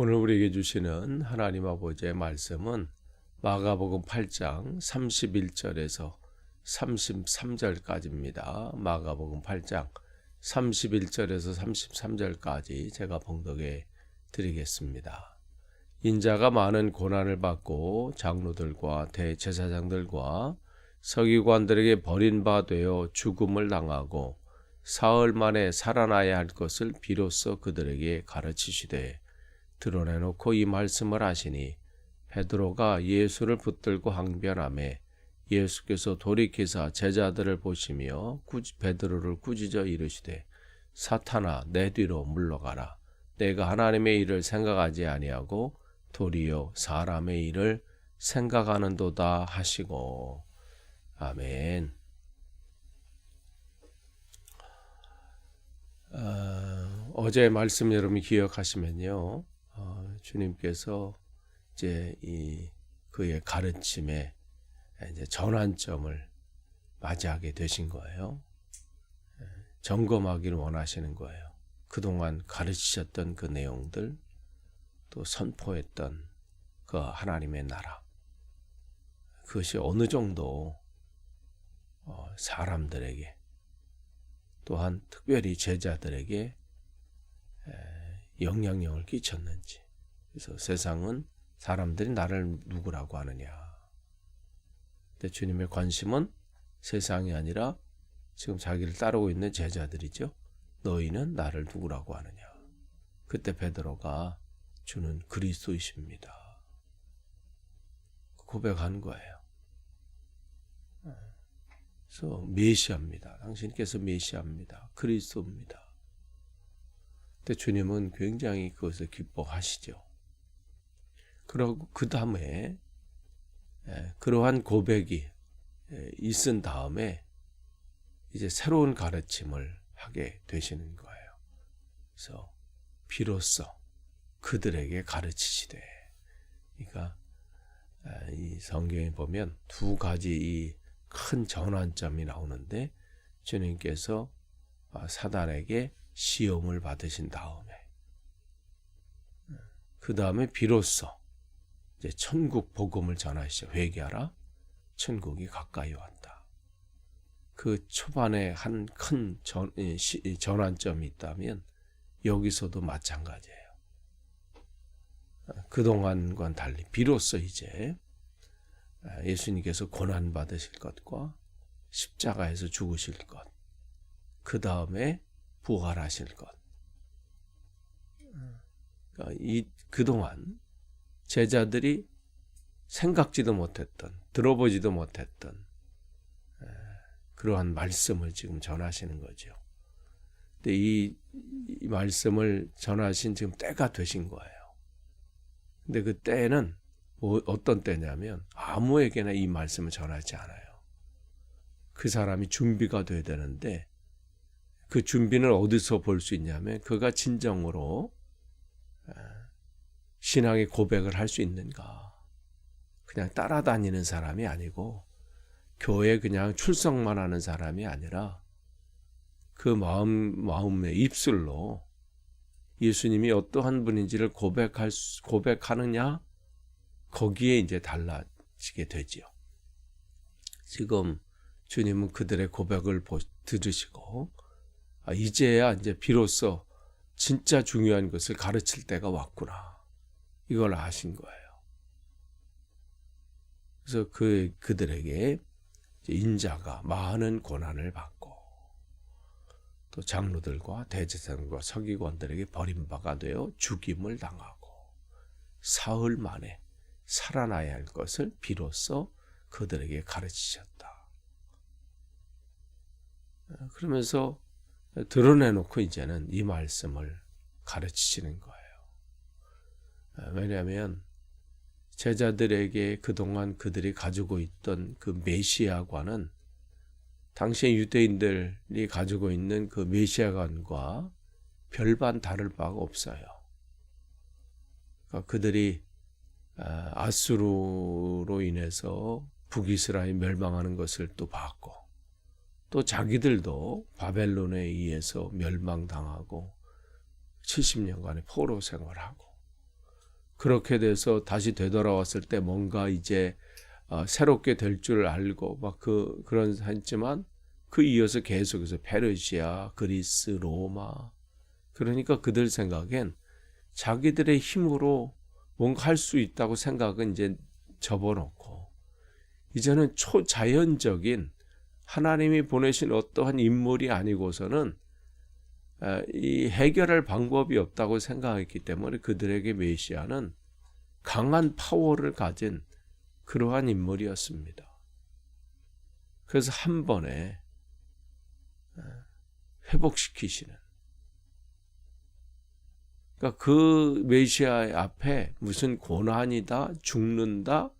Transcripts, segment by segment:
오늘 우리에게 주시는 하나님 아버지의 말씀은 마가복음 8장 31절에서 33절까지입니다. 마가복음 8장 31절에서 33절까지 제가 봉독해 드리겠습니다. 인자가 많은 고난을 받고 장로들과 대제사장들과 서기관들에게 버림바 되어 죽음을 당하고 사흘 만에 살아나야 할 것을 비로소 그들에게 가르치시되 드러내놓고 이 말씀을 하시니 베드로가 예수를 붙들고 항변하매 예수께서 돌이키사 제자들을 보시며 베드로를 꾸짖어 이르시되 사탄아 내 뒤로 물러가라. 내가 하나님의 일을 생각하지 아니하고 도리어 사람의 일을 생각하는도다 하시고. 아멘. 어제 말씀 여러분이 기억하시면요, 주님께서 이제 그의 가르침에 이제 전환점을 맞이하게 되신 거예요. 점검하기를 원하시는 거예요. 그동안 가르치셨던 그 내용들, 또 선포했던 그 하나님의 나라, 그것이 어느 정도 사람들에게, 또한 특별히 제자들에게 영향력을 끼쳤는지. 그래서 세상은 사람들이 나를 누구라고 하느냐. 근데 주님의 관심은 세상이 아니라 지금 자기를 따르고 있는 제자들이죠. 너희는 나를 누구라고 하느냐. 그때 베드로가 주는 그리스도이십니다. 고백한 거예요. 그래서 메시아입니다. 당신께서 메시아입니다. 그리스도입니다. 근데 주님은 굉장히 그것을 기뻐하시죠. 그러고 그 다음에 그러한 고백이 있은 다음에 이제 새로운 가르침을 하게 되시는 거예요. 그래서 비로소 그들에게 가르치시되. 그러니까 이 성경에 보면 두 가지 이 큰 전환점이 나오는데, 주님께서 사단에게 시험을 받으신 다음에 그 다음에 비로소 이제 천국 복음을 전하시죠. 회개하라, 천국이 가까이 왔다. 그 초반에 한 큰 전환점이 있다면 여기서도 마찬가지예요. 그동안과는 달리 비로소 이제 예수님께서 고난 받으실 것과 십자가에서 죽으실 것, 그 다음에 부활하실 것. 그러니까 그동안 제자들이 생각지도 못했던, 들어보지도 못했던 그러한 말씀을 지금 전하시는 거죠. 근데 이 말씀을 전하신 지금 때가 되신 거예요. 근데 그 때는 어떤 때냐면 아무에게나 이 말씀을 전하지 않아요. 그 사람이 준비가 돼야 되는데, 그 준비는 어디서 볼 수 있냐면 그가 진정으로 신앙의 고백을 할 수 있는가. 그냥 따라다니는 사람이 아니고 교회에 그냥 출석만 하는 사람이 아니라 그 마음의 입술로 예수님이 어떠한 분인지를 고백하느냐, 거기에 이제 달라지게 되지요. 지금 주님은 그들의 고백을 들으시고 이제야 이제 비로소 진짜 중요한 것을 가르칠 때가 왔구나, 이걸 아신 거예요. 그래서 그들에게 인자가 많은 고난을 받고 또 장로들과 대제사장과 서기관들에게 버림바가 되어 죽임을 당하고 사흘 만에 살아나야 할 것을 비로소 그들에게 가르치셨다. 그러면서 드러내놓고 이제는 이 말씀을 가르치시는 거예요. 왜냐하면 제자들에게 그동안 그들이 가지고 있던 그 메시아관은 당시의 유대인들이 가지고 있는 그 메시아관과 별반 다를 바가 없어요. 그러니까 그들이 아수르로 인해서 북이스라엘이 멸망하는 것을 또 봤고, 또 자기들도 바벨론에 의해서 멸망당하고 70년간의 포로 생활하고, 그렇게 돼서 다시 되돌아왔을 때 뭔가 이제 새롭게 될 줄 알고 막 그런 했지만 그 이어서 계속해서 페르시아, 그리스, 로마, 그러니까 그들 생각엔 자기들의 힘으로 뭔가 할 수 있다고 생각은 이제 접어놓고 이제는 초자연적인 하나님이 보내신 어떠한 인물이 아니고서는 이 해결할 방법이 없다고 생각했기 때문에 그들에게 메시아는 강한 파워를 가진 그러한 인물이었습니다. 그래서 한 번에 회복시키시는, 그러니까 그 메시아 앞에 무슨 고난이다, 죽는다,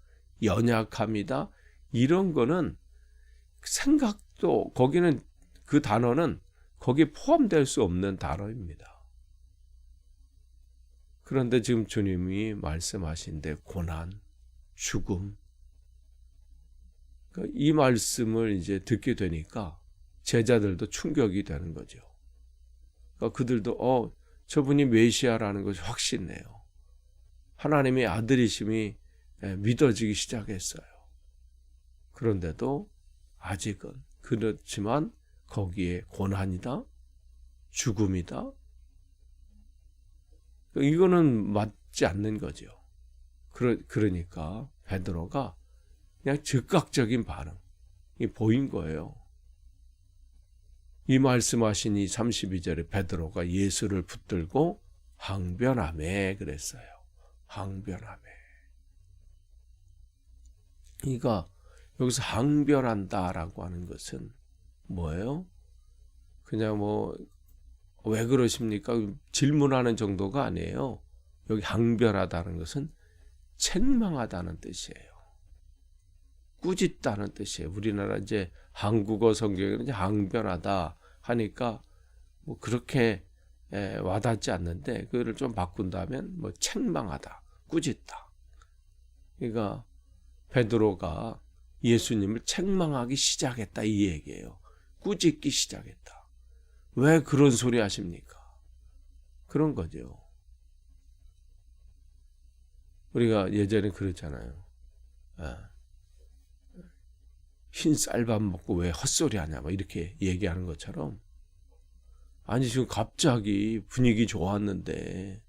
연약함이다 이런 거는 생각도, 거기는 그 단어는 거기에 포함될 수 없는 단어입니다. 그런데 지금 주님이 말씀하신데 고난, 죽음, 그러니까 이 말씀을 이제 듣게 되니까 제자들도 충격이 되는 거죠. 그러니까 그들도 저분이 메시아라는 것이 확신해요. 하나님의 아들이심이 믿어지기 시작했어요. 그런데도 아직은 그렇지만 거기에 고난이다, 죽음이다, 이거는 맞지 않는 거죠. 그러니까 베드로가 그냥 즉각적인 반응이 보인 거예요. 이 말씀하신 이 32절에 베드로가 예수를 붙들고 항변하매 그랬어요. 항변하매. 그러니까 여기서 항변한다라고 하는 것은 뭐예요? 그냥 왜 그러십니까? 질문하는 정도가 아니에요. 여기 항변하다는 것은 책망하다는 뜻이에요. 꾸짖다는 뜻이에요. 우리나라 이제 한국어 성경에는 이제 항변하다 하니까 그렇게 와닿지 않는데 그거를 좀 바꾼다면 책망하다, 꾸짖다. 그러니까 베드로가 예수님을 책망하기 시작했다 이 얘기예요. 꾸짖기 시작했다. 왜 그런 소리 하십니까? 그런 거죠. 우리가 예전에 그랬잖아요. 흰 쌀밥 먹고 왜 헛소리 하냐 이렇게 얘기하는 것처럼, 아니 지금 갑자기 분위기 좋았는데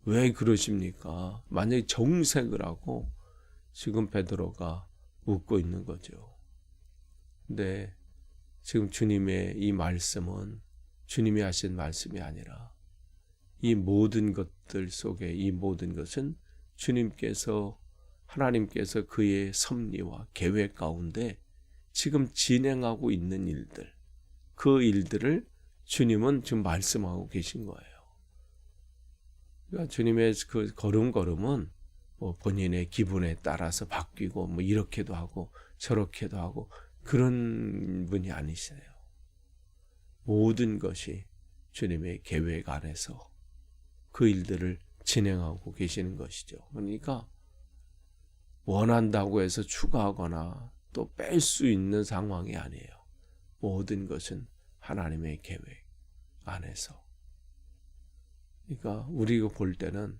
왜 그러십니까? 만약에 정색을 하고 지금 베드로가 웃고 있는 거죠. 근데 지금 주님의 이 말씀은 주님이 하신 말씀이 아니라 이 모든 것들 속에 이 모든 것은 주님께서, 하나님께서 그의 섭리와 계획 가운데 지금 진행하고 있는 일들, 그 일들을 주님은 지금 말씀하고 계신 거예요. 그러니까 주님의 그 걸음걸음은 본인의 기분에 따라서 바뀌고 이렇게도 하고 저렇게도 하고 그런 분이 아니세요. 모든 것이 주님의 계획 안에서 그 일들을 진행하고 계시는 것이죠. 그러니까 원한다고 해서 추가하거나 또 뺄 수 있는 상황이 아니에요. 모든 것은 하나님의 계획 안에서. 그러니까 우리가 볼 때는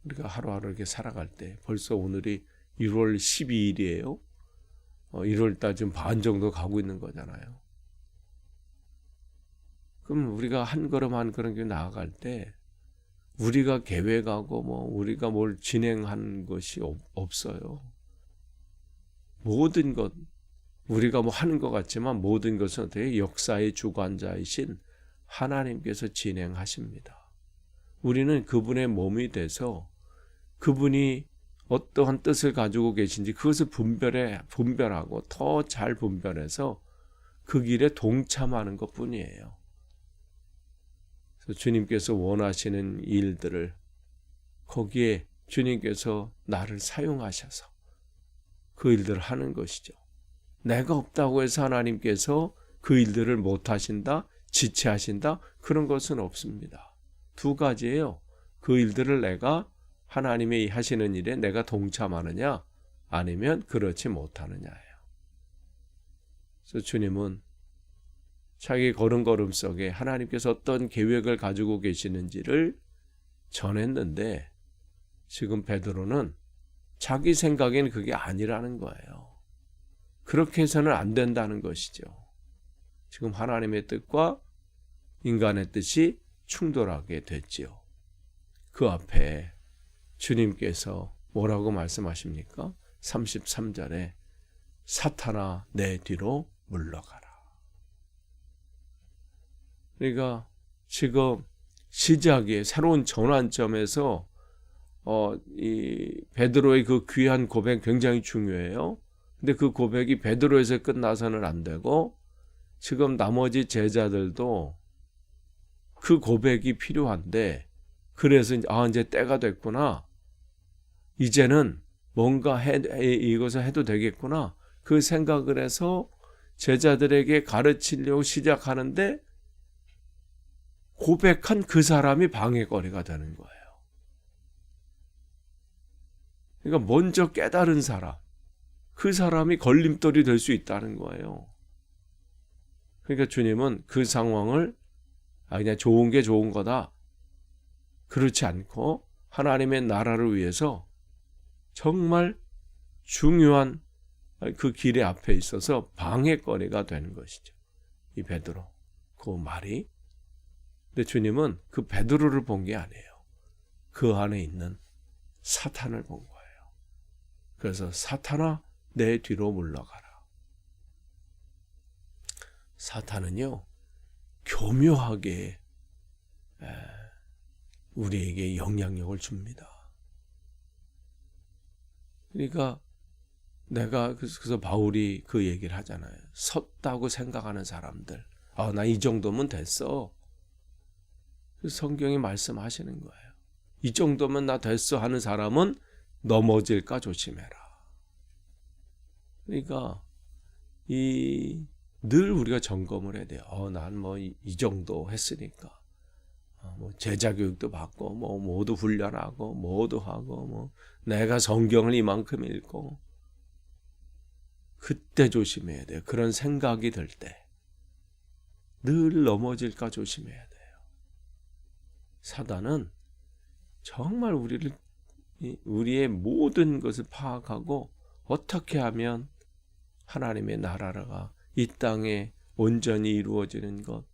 우리가 하루하루 이렇게 살아갈 때 벌써 오늘이 1월 12일이에요. 1월달 지금 반 정도 가고 있는 거잖아요. 그럼 우리가 한 걸음 한 걸음 나아갈 때 우리가 계획하고 우리가 뭘 진행한 것이 없어요. 모든 것 우리가 하는 것 같지만 모든 것은 어떻게 역사의 주관자이신 하나님께서 진행하십니다. 우리는 그분의 몸이 돼서 그분이 어떠한 뜻을 가지고 계신지 그것을 분별하고 더 잘 분별해서 그 길에 동참하는 것뿐이에요. 그래서 주님께서 원하시는 일들을 거기에 주님께서 나를 사용하셔서 그 일들을 하는 것이죠. 내가 없다고 해서 하나님께서 그 일들을 못하신다, 지체하신다, 그런 것은 없습니다. 두 가지예요. 그 일들을 내가 하나님이 하시는 일에 내가 동참하느냐 아니면 그렇지 못하느냐예요. 그래서 주님은 자기 걸음걸음 속에 하나님께서 어떤 계획을 가지고 계시는지를 전했는데 지금 베드로는 자기 생각에는 그게 아니라는 거예요. 그렇게 해서는 안 된다는 것이죠. 지금 하나님의 뜻과 인간의 뜻이 충돌하게 됐지요. 그 앞에 주님께서 뭐라고 말씀하십니까? 33절에 사탄아 내 뒤로 물러가라. 그러니까 지금 시작의 새로운 전환점에서 이 베드로의 그 귀한 고백 굉장히 중요해요. 근데 그 고백이 베드로에서 끝나서는 안 되고 지금 나머지 제자들도 그 고백이 필요한데, 그래서 이제 때가 됐구나. 이제는 뭔가 이것을 해도 되겠구나. 그 생각을 해서 제자들에게 가르치려고 시작하는데 고백한 그 사람이 방해거리가 되는 거예요. 그러니까 먼저 깨달은 사람, 그 사람이 걸림돌이 될 수 있다는 거예요. 그러니까 주님은 그 상황을 그냥 좋은 게 좋은 거다, 그렇지 않고 하나님의 나라를 위해서 정말 중요한 그 길의 앞에 있어서 방해거리가 되는 것이죠. 이 베드로, 그 말이. 근데 주님은 그 베드로를 본 게 아니에요. 그 안에 있는 사탄을 본 거예요. 그래서 사탄아 내 뒤로 물러가라. 사탄은요, 교묘하게 우리에게 영향력을 줍니다. 그러니까 내가 그래서 바울이 그 얘기를 하잖아요. 섰다고 생각하는 사람들, 나 이 정도면 됐어. 성경이 말씀하시는 거예요. 이 정도면 나 됐어 하는 사람은 넘어질까 조심해라. 그러니까 늘 우리가 점검을 해야 돼요. 난 뭐 이 정도 했으니까. 뭐 제자 교육도 받고, 뭐 모두 훈련하고, 모두 하고, 뭐 내가 성경을 이만큼 읽고. 그때 조심해야 돼요. 그런 생각이 들 때 늘 넘어질까 조심해야 돼요. 사단은 정말 우리의 모든 것을 파악하고 어떻게 하면 하나님의 나라가 이 땅에 온전히 이루어지는 것,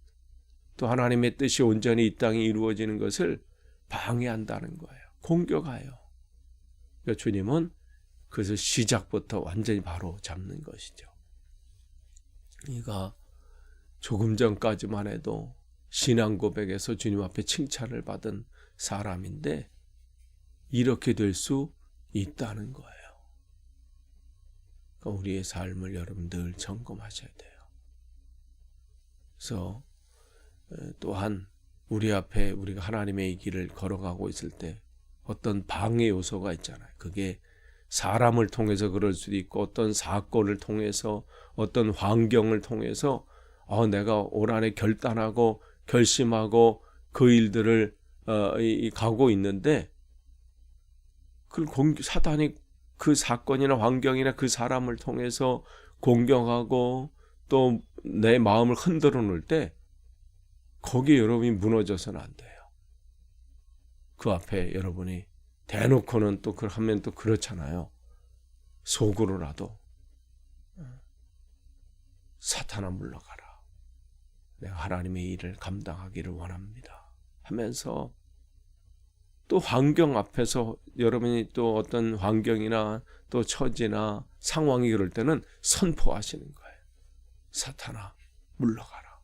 또 하나님의 뜻이 온전히 이 땅에 이루어지는 것을 방해한다는 거예요. 공격하여. 그러니까 주님은 그래서 시작부터 완전히 바로 잡는 것이죠. 그러니까 조금 전까지만 해도 신앙 고백에서 주님 앞에 칭찬을 받은 사람인데 이렇게 될 수 있다는 거예요. 그러니까 우리의 삶을 여러분들 점검하셔야 돼요. 그래서 또한 우리 앞에 우리가 하나님의 길을 걸어가고 있을 때 어떤 방해 요소가 있잖아요. 그게 사람을 통해서 그럴 수도 있고, 어떤 사건을 통해서, 어떤 환경을 통해서 내가 올 한해 결단하고 결심하고 그 일들을 가고 있는데, 사단이 그 사건이나 환경이나 그 사람을 통해서 공격하고 또 내 마음을 흔들어 놓을 때 거기에 여러분이 무너져서는 안 돼요. 그 앞에 여러분이 대놓고는 또 하면 또 그렇잖아요. 속으로라도 사탄아 물러가라. 내가 하나님의 일을 감당하기를 원합니다 하면서 또 환경 앞에서 여러분이 또 어떤 환경이나 또 처지나 상황이 그럴 때는 선포하시는 거예요. 사탄아 물러가라.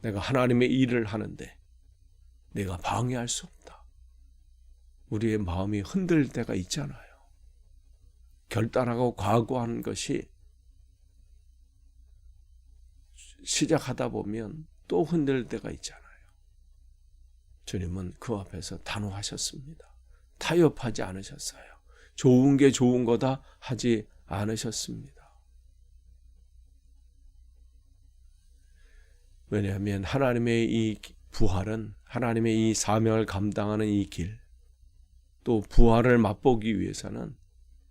내가 하나님의 일을 하는데 내가 방해할 수 없다. 우리의 마음이 흔들 때가 있잖아요. 결단하고 각오하는 것이 시작하다 보면 또 흔들 때가 있잖아요. 주님은 그 앞에서 단호하셨습니다. 타협하지 않으셨어요. 좋은 게 좋은 거다 하지 않으셨습니다. 왜냐하면 하나님의 이 부활은, 하나님의 이 사명을 감당하는 이 길, 또 부활을 맛보기 위해서는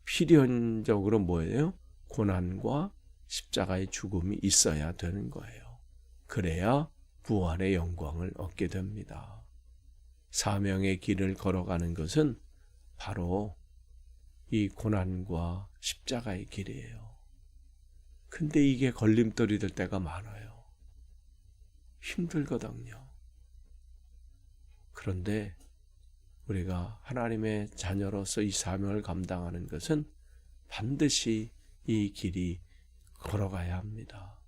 필연적으로 뭐예요? 고난과 십자가의 죽음이 있어야 되는 거예요. 그래야 부활의 영광을 얻게 됩니다. 사명의 길을 걸어가는 것은 바로 이 고난과 십자가의 길이에요. 근데 이게 걸림돌이 될 때가 많아요. 힘들거든요. 그런데 우리가 하나님의 자녀로서 이 사명을 감당하는 것은 반드시 이 길이 걸어가야 합니다.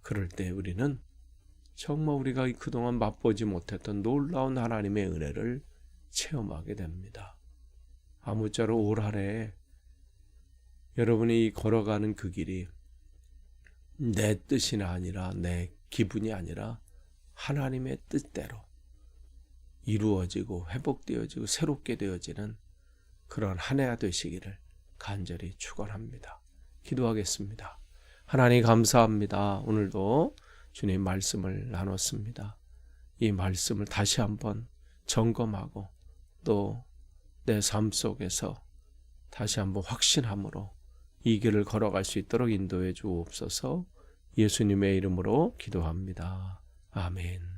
그럴 때 우리는 정말 우리가 그동안 맛보지 못했던 놀라운 하나님의 은혜를 체험하게 됩니다. 아무쪼록 올 한해 여러분이 걸어가는 그 길이 내 뜻이 아니라 내 기분이 아니라 하나님의 뜻대로 이루어지고 회복되어지고 새롭게 되어지는 그런 한 해가 되시기를 간절히 축원합니다. 기도하겠습니다. 하나님 감사합니다. 오늘도 주님 말씀을 나눴습니다. 이 말씀을 다시 한번 점검하고 또 내 삶 속에서 다시 한번 확신함으로 이 길을 걸어갈 수 있도록 인도해 주옵소서. 예수님의 이름으로 기도합니다. 아멘.